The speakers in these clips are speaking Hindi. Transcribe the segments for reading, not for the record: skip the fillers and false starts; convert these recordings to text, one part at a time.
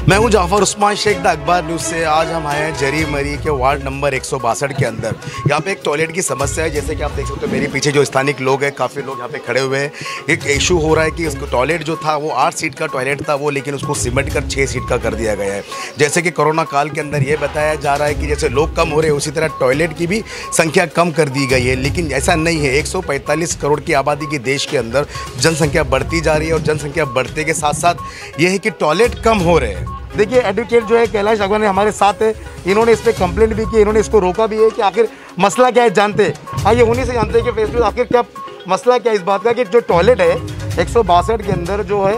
मैं हूं जाफर उस्मान शेख द अखबार न्यूज़ से। आज हम आए हैं जरी मरी के वार्ड नंबर 162 के अंदर। यहाँ पे एक टॉयलेट की समस्या है, जैसे कि आप देख सकते हो मेरे पीछे जो स्थानिक लोग हैं, काफ़ी लोग यहाँ पे खड़े हुए हैं। एक इशू हो रहा है कि उसको टॉयलेट जो था वो 8 सीट का टॉयलेट था वो, लेकिन उसको सिमट कर 6 सीट का कर दिया गया है। जैसे कि कोरोना काल के अंदर ये बताया जा रहा है कि जैसे लोग कम हो रहे हैं उसी तरह टॉयलेट की भी संख्या कम कर दी गई है, लेकिन ऐसा नहीं है। 145 करोड़ की आबादी के देश के अंदर जनसंख्या बढ़ती जा रही है और जनसंख्या बढ़ते के साथ साथ ये है कि टॉयलेट कम हो रहे हैं। देखिए एडवोकेट जो है कैलाश अग्रवाल हमारे साथ है, इन्होंने इस पर कंप्लेंट भी की, इन्होंने इसको रोका भी है कि आखिर मसला क्या है जानते। आइए उन्हीं से जानते हैं कि फेस टू आखिर क्या मसला क्या है इस बात का कि जो टॉयलेट है 162 के अंदर जो है,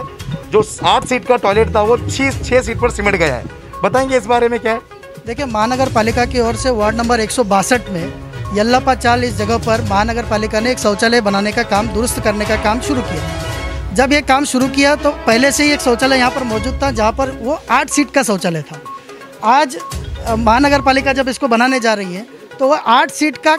जो 8 सीट का टॉयलेट था वो 6 सीट पर सिमट गया है। बताएंगे इस बारे में क्या है? देखिए, महानगर पालिका की ओर से वार्ड नंबर 162 में यल्लापा चाल इस जगह पर महानगर पालिका ने एक शौचालय बनाने का काम, दुरुस्त करने का काम शुरू किया। जब ये काम शुरू किया तो पहले से ही एक शौचालय यहाँ पर मौजूद था, जहाँ पर वो 8 सीट का शौचालय था। आज महानगर पालिका जब इसको बनाने जा रही है तो वो 8 सीट का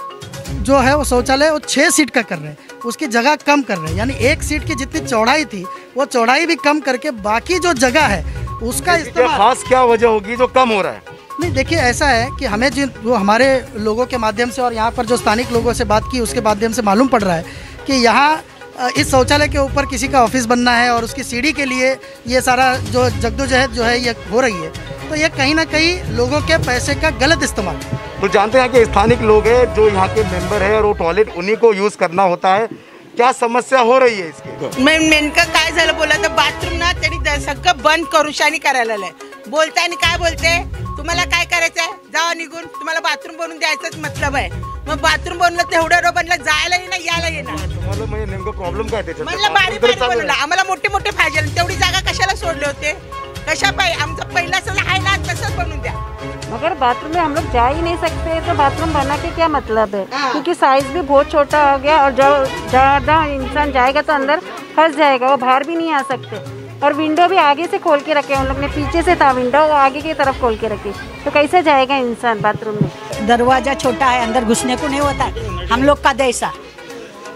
जो है वो शौचालय वो 6 सीट का कर रहे हैं, उसकी जगह कम कर रहे हैं। यानी 1 सीट की जितनी चौड़ाई थी वो चौड़ाई भी कम करके बाकी जो जगह है उसका इस्तेमाल। खास क्या वजह होगी जो कम हो रहा है? नहीं, देखिए ऐसा है कि हमें जो हमारे लोगों के माध्यम से और यहाँ पर जो स्थानिक लोगों से बात की उसके माध्यम से मालूम पड़ रहा है कि यहाँ इस शौचालय के ऊपर किसी का ऑफिस बनना है और उसकी सीढ़ी के लिए ये सारा जो जद्दोजहद जो है ये हो रही है, तो ये कहीं ना कहीं लोगों के पैसे का गलत इस्तेमाल। तो जानते हैं कि स्थानिक लोग हैं जो यहाँ के मेंबर है और वो टॉयलेट उन्हीं को यूज करना होता है। क्या समस्या हो रही है इसकी? नेमकं काय झालं बोला तर बाथरूम ना त्यांनी सगळं बंद करून शानी करायला लागलंय। बोलताय आणि काय बोलते, तुम्हाला काय करायचंय जावा निघून, तुम्हाला बाथरूम बनवून द्यायचाच मतलब आहे। मग बाथरूम बनलं तेवढं बनलं जायला येणार यायला येणार। तुम्हाला म्हणजे नेमकं प्रॉब्लेम काय त्याच्यात? म्हणलं बारी बनवलं, आम्हाला मोठे मोठे पाहिजे, तेवढी जागा कशाला सोडले होते, कशा पाहिजे? आमचं पहिला सगळं आहे ना तसंच बनवून द्या। मगर बाथरूम में हम लोग जा ही नहीं सकते, तो बाथरूम बना के क्या मतलब है? क्योंकि साइज भी बहुत छोटा हो गया और जो ज़्यादा इंसान जाएगा तो अंदर फंस जाएगा, वो बाहर भी नहीं आ सकते। और विंडो भी आगे से खोल के रखे, उन लोग ने पीछे से था विंडो, वो आगे की तरफ खोल के रखी, तो कैसे जाएगा इंसान बाथरूम में? दरवाजा छोटा है, अंदर घुसने को नहीं होता है हम लोग का जैसा,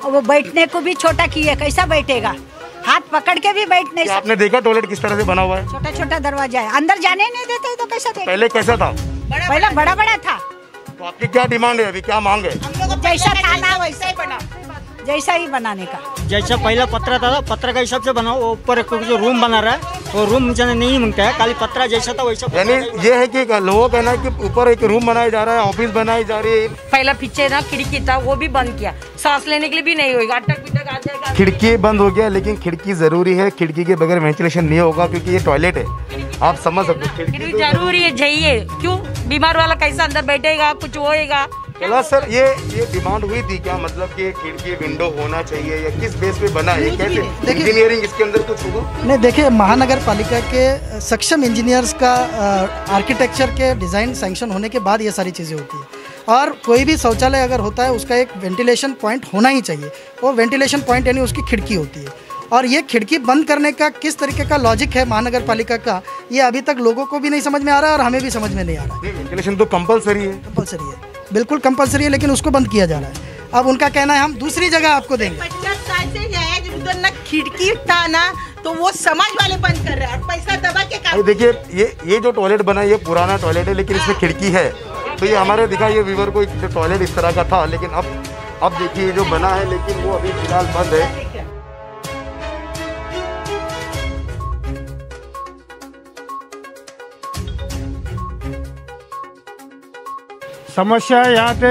वो बैठने को भी छोटा किया, कैसा बैठेगा? हाथ पकड़ के भी बैठ नहीं सकते। आपने देखा टॉयलेट किस तरह से बना हुआ है? छोटा छोटा दरवाजा है, अंदर जाने नहीं देते तो कैसा देखें? पहले कैसा था? पहले बड़ा बड़ा था। तो आपकी क्या डिमांड है अभी, क्या मांग है? जैसा था ना वैसा ही बना, जैसा ही बनाने का। जैसा पहला पत्रा था पत्रा का हिसाब से बनाओ। ऊपर जो रूम बना रहा है वो रूम नहीं मांगता है, खाली पत्रा जैसा था वैसा। यानी ये है कि लोगों का कहना है कि ऊपर एक रूम बनाया जा रहा है, ऑफिस बनाई जा रही है। पहला पीछे ना खिड़की था वो भी बंद किया, सांस लेने के लिए भी नहीं होगा, अटक पिटक आ जाएगा। खिड़की बंद हो गया, लेकिन खिड़की जरूरी है, खिड़की के बगैर वेंटिलेशन नहीं होगा क्योंकि ये टॉयलेट है, आप समझ सकते हो। खिड़की जरूरी है, चाहिए। क्यों? बीमार वाला कैसा अंदर बैठेगा, कुछ होएगा? कैलाश सर, ये डिमांड हुई थी क्या, मतलब कि खिड़की विंडो होना चाहिए या किस बेस पे बना है, कैसे इंजीनियरिंग इसके अंदर कुछ होगा? नहीं, देखिए महानगर पालिका के सक्षम इंजीनियर्स का आर्किटेक्चर के डिज़ाइन सैंक्शन होने के बाद ये सारी चीज़ें होती है। और कोई भी शौचालय अगर होता है उसका एक वेंटिलेशन पॉइंट होना ही चाहिए, वो वेंटिलेशन पॉइंट यानी उसकी खिड़की होती है। और ये खिड़की बंद करने का किस तरीके का लॉजिक है महानगर पालिका का, ये अभी तक लोगों को भी नहीं समझ में आ रहा है और हमें भी समझ में नहीं आ रहा है। वेंटिलेशन तो कंपलसरी है। कंपलसरी है, बिल्कुल कंपलसरी है, लेकिन उसको बंद किया जा रहा है। अब उनका कहना है हम दूसरी जगह आपको देंगे। 50 साल से है उधर ना खिड़की था ना, तो वो समाज वाले बंद कर रहे हैं और पैसा दबा के काम। देखिए ये जो टॉयलेट बना है ये पुराना टॉयलेट है, लेकिन इसमें खिड़की है। तो ये हमारे दिखाइए व्यूवर को टॉयलेट इस तरह का था, लेकिन अब देखिए जो बना है, लेकिन वो अभी फिलहाल बंद है। समस्या यहाँ पे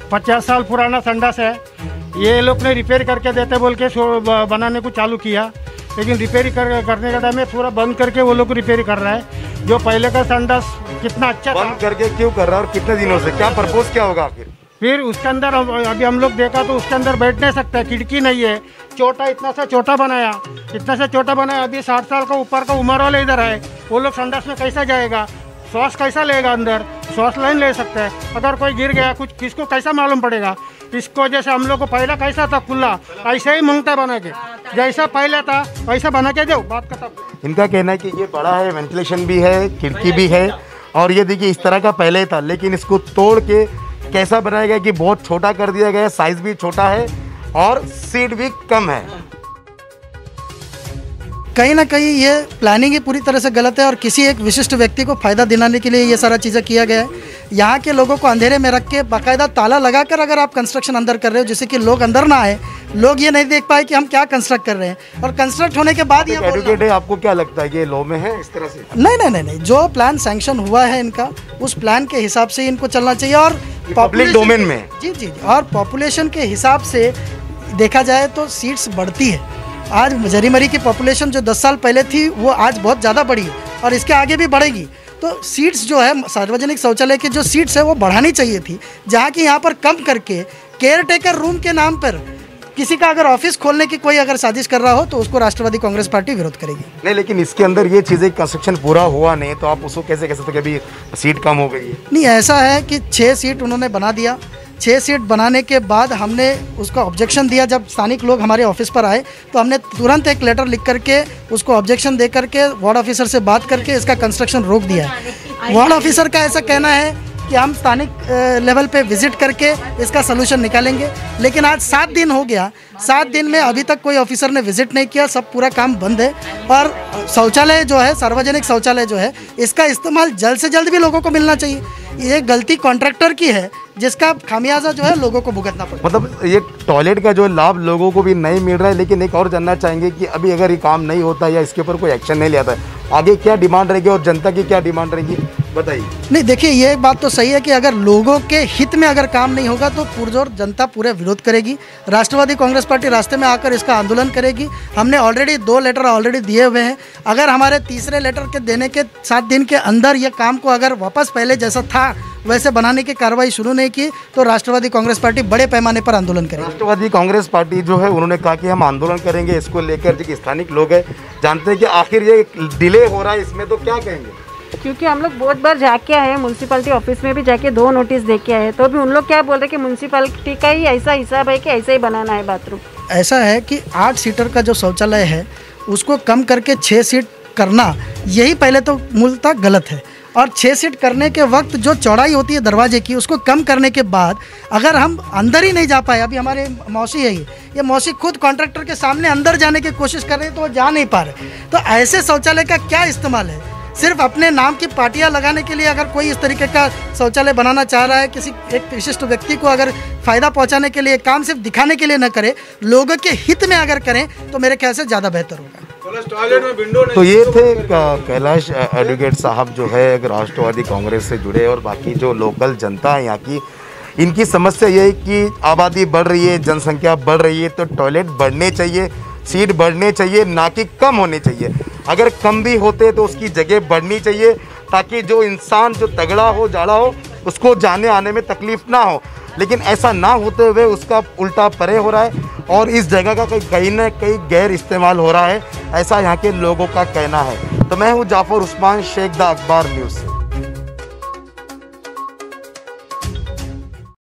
50 साल पुराना संडास है, ये लोग ने रिपेयर करके देते बोल के बनाने को चालू किया, लेकिन रिपेयर करने का टाइम में पूरा बंद करके वो लोग रिपेयर कर रहा है। जो पहले का संडास कितना अच्छा बंद करके क्यों कर रहा है और कितने दिनों से, क्या पर्पस क्या होगा? फिर उसके अंदर अभी हम लोग देखा तो उसके अंदर बैठ नहीं सकता, खिड़की नहीं है, छोटा इतना सा छोटा बनाया, अभी 60 साल का ऊपर का उम्र वाले इधर है, वो लोग संडास में कैसा जाएगा, श्वास कैसा लेगा, अंदर श्वास नहीं ले सकता है। अगर कोई गिर गया कुछ किसको कैसा मालूम पड़ेगा? इसको वजह से हम लोग को पहला कैसा था खुला, ऐसे ही मांगता है बना के, जैसा पहले था वैसा बना के दो, बात खत्म। इनका कहना है कि ये बड़ा है, वेंटिलेशन भी है, खिड़की भी है, और ये देखिए इस तरह का पहले था, लेकिन इसको तोड़ के कैसा बनाया गया कि बहुत छोटा कर दिया गया, साइज भी छोटा है और सीट भी कम है। कहीं ना कहीं ये प्लानिंग ही पूरी तरह से गलत है और किसी एक विशिष्ट व्यक्ति को फ़ायदा दिलाने के लिए ये सारा चीज़ें किया गया है। यहाँ के लोगों को अंधेरे में रख के बाकायदा ताला लगाकर अगर आप कंस्ट्रक्शन अंदर कर रहे हो जिससे कि लोग अंदर ना आए, लोग ये नहीं देख पाए कि हम क्या कंस्ट्रक्ट कर रहे हैं और कंस्ट्रक्ट होने के बाद ये एडवोकेट है, आपको क्या लगता है कि ये लॉ में है इस तरह से? नहीं, जो प्लान सैंक्शन हुआ है इनका उस प्लान के हिसाब से इनको चलना चाहिए और पब्लिक डोमेन में। जी और पॉपुलेशन के हिसाब से देखा जाए तो सीट्स बढ़ती है। आज जरीमरी की पॉपुलेशन जो 10 साल पहले थी वो आज बहुत ज़्यादा बढ़ी है और इसके आगे भी बढ़ेगी। तो सीट्स जो है सार्वजनिक शौचालय की जो सीट्स है वो बढ़ानी चाहिए थी, जहाँ की यहाँ पर कम करके केयर टेकर रूम के नाम पर किसी का अगर ऑफिस खोलने की कोई अगर साजिश कर रहा हो तो उसको राष्ट्रवादी कांग्रेस पार्टी विरोध करेगी। नहीं, लेकिन इसके अंदर ये चीज़ें कंस्ट्रक्शन पूरा हुआ नहीं तो आप उसको कैसे कह सकते कि अभी सीट कम हो गई है? नहीं, ऐसा है कि 6 सीट उन्होंने बना दिया। 6 सीट बनाने के बाद हमने उसका ऑब्जेक्शन दिया। जब स्थानिक लोग हमारे ऑफिस पर आए तो हमने तुरंत एक लेटर लिख करके उसको ऑब्जेक्शन दे करके वार्ड ऑफिसर से बात करके इसका कंस्ट्रक्शन रोक दिया है। वार्ड ऑफिसर का ऐसा कहना है कि हम स्थानिक लेवल पे विजिट करके इसका सलूशन निकालेंगे, लेकिन आज 7 दिन हो गया। 7 दिन में अभी तक कोई ऑफिसर ने विजिट नहीं किया, सब पूरा काम बंद है। और शौचालय जो है, सार्वजनिक शौचालय जो है, इसका इस्तेमाल जल्द से जल्द भी लोगों को मिलना चाहिए। ये गलती कॉन्ट्रैक्टर की है जिसका खामियाजा जो है लोगों को भुगतना पड़ता है। मतलब ये टॉयलेट का जो लाभ लोगों को भी नहीं मिल रहा है, लेकिन एक और जानना चाहेंगे कि अभी अगर ये काम नहीं होता या इसके ऊपर कोई एक्शन नहीं लिया है, आगे क्या डिमांड रहेगी और जनता की क्या डिमांड रहेगी, बताइए। नहीं, देखिए ये बात तो सही है कि अगर लोगों के हित में अगर काम नहीं होगा तो पुरजोर जनता पूरे विरोध करेगी। राष्ट्रवादी कांग्रेस पार्टी रास्ते में आकर इसका आंदोलन करेगी। हमने ऑलरेडी 2 लेटर ऑलरेडी दिए हुए हैं। अगर हमारे तीसरे लेटर के देने के 7 दिन के अंदर ये काम को अगर वापस पहले जैसा था वैसे बनाने की कार्रवाई शुरू नहीं की तो राष्ट्रवादी कांग्रेस पार्टी बड़े पैमाने पर आंदोलन करेगी। राष्ट्रवादी कांग्रेस पार्टी जो है उन्होंने कहा कि हम आंदोलन करेंगे इसको लेकर। जो स्थानिक लोग हैं जानते हैं कि आखिर ये डिले हो रहा है इसमें, तो क्या कहेंगे? क्योंकि हम लोग बहुत बार जाके आए हैं, म्यूनसिपैलिटी ऑफिस में भी जाके 2 नोटिस दे के आए हैं, तो भी उन लोग क्या बोल रहे हैं कि म्यूनसिपैलिटी का ही ऐसा हिसाब है कि ऐसा ही बनाना है बाथरूम। ऐसा है कि 8 सीटर का जो शौचालय है उसको कम करके 6 सीट करना, यही पहले तो मूलतः गलत है। और 6 सीट करने के वक्त जो चौड़ाई होती है दरवाजे की उसको कम करने के बाद अगर हम अंदर ही नहीं जा पाए, अभी हमारे मौसी है ये मौसी खुद कॉन्ट्रैक्टर के सामने अंदर जाने की कोशिश कर रहे हैं तो वो जा नहीं पा रहे, तो ऐसे शौचालय का क्या इस्तेमाल है? सिर्फ अपने नाम की पार्टियां लगाने के लिए अगर कोई इस तरीके का शौचालय बनाना चाह रहा है, किसी एक विशिष्ट व्यक्ति को अगर फ़ायदा पहुंचाने के लिए काम सिर्फ दिखाने के लिए न करे, लोगों के हित में अगर करें तो मेरे ख्याल से ज़्यादा बेहतर होगा। तो ये थे कैलाश एडवोकेट साहब जो है राष्ट्रवादी कांग्रेस से जुड़े और बाकी जो लोकल जनता है यहाँ की, इनकी समस्या ये है कि आबादी बढ़ रही है, जनसंख्या बढ़ रही है, तो टॉयलेट बढ़ने चाहिए, सीट बढ़ने चाहिए, ना कि कम होने चाहिए। अगर कम भी होते तो उसकी जगह बढ़नी चाहिए ताकि जो इंसान जो तगड़ा हो, जाड़ा हो, उसको जाने आने में तकलीफ ना हो। लेकिन ऐसा ना होते हुए उसका उल्टा परे हो रहा है और इस जगह का कहीं ना कहीं गैर इस्तेमाल हो रहा है, ऐसा यहाँ के लोगों का कहना है। तो मैं हूँ जाफर उस्मान शेख, द अखबार न्यूज़।